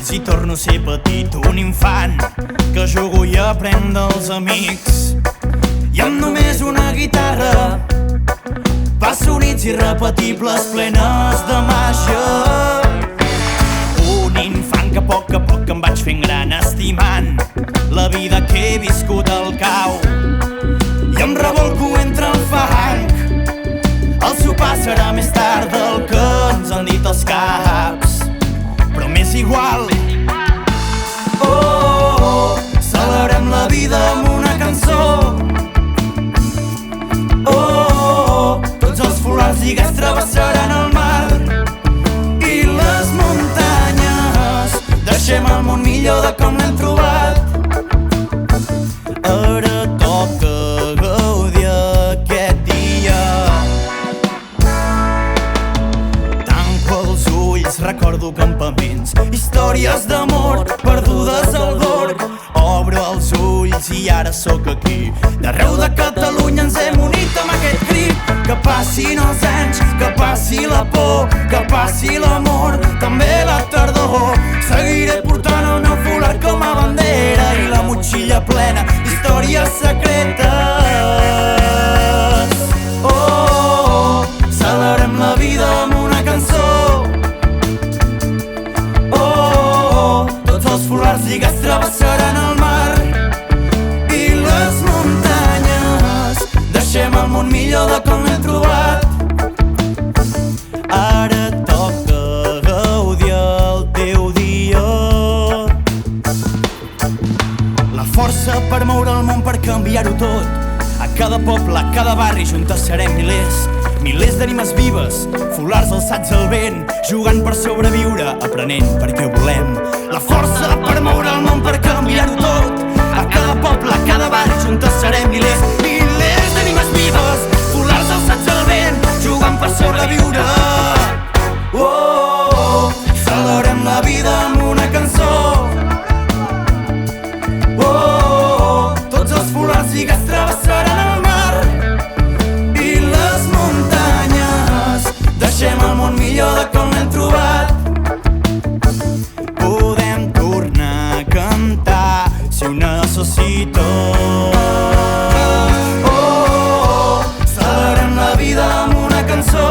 si torno a ser petit, un infant que jugo i aprèn dels amics. I amb només una guitarra passo nits irrepetibles plenes de màgia. Un infant que a poc em vaig fent gran, estimant la vida que he viscut al cau. I em revolco entre el fang, el sopar serà més tard del que ens han dit els caps, però m'és igual. Oh, oh, oh, celebrem la vida amb una cançó. Oh, oh, oh, tots els folars lligues travessaran el mar i les muntanyes. Deixem el món millor de com l'hem trobat. Ara toca gaudir aquest dia. Tanco els ulls, recordo campaments, històries d'amor perdudes al gorg. Obro els ulls i ara sóc aquí. D'arreu de Catalunya ens hem unit amb aquest crit. Que passin els anys, que passi la por, que passi l'amor, també la tardor. Seguiré portant el meu folat com a bandera i la motxilla plena d'històries secretes. Oh, oh, oh, celebrem la vida amb una cançó. Oh, oh, oh, tots els folars lligats travessaran el mar i les muntanyes. Deixem el món millor de com l'hem trobat. Ara toca gaudir el teu dia. La força per moure el món, per canviar-ho tot. A cada poble, a cada barri, juntes serem milers. Milers d'ànimes vives, folars alçats al vent, jugant per sobreviure, aprenent perquè ho volem. La força per moure el món, per canviar-ho tot. A cada poble, a cada barri, juntes serem milers. Milers d'ànimes vives, folars alçats al vent, jugant per sobreviure. Oh, oh, oh, celebrem la vida amb una cançó. Oh, oh, oh, tots els folars lligats travessaran el mar i les muntanyes. Deixem el món millor de com l'hem trobat. Podem tornar a cantar si ho necessito. Oh, oh, oh, celebrem la vida amb una cançó.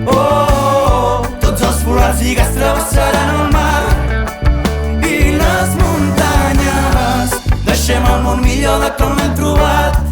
Oh, oh, oh, tots els folars lligats travessaran el mar i les muntanyes. Deixem el món millor de com l'hem trobat.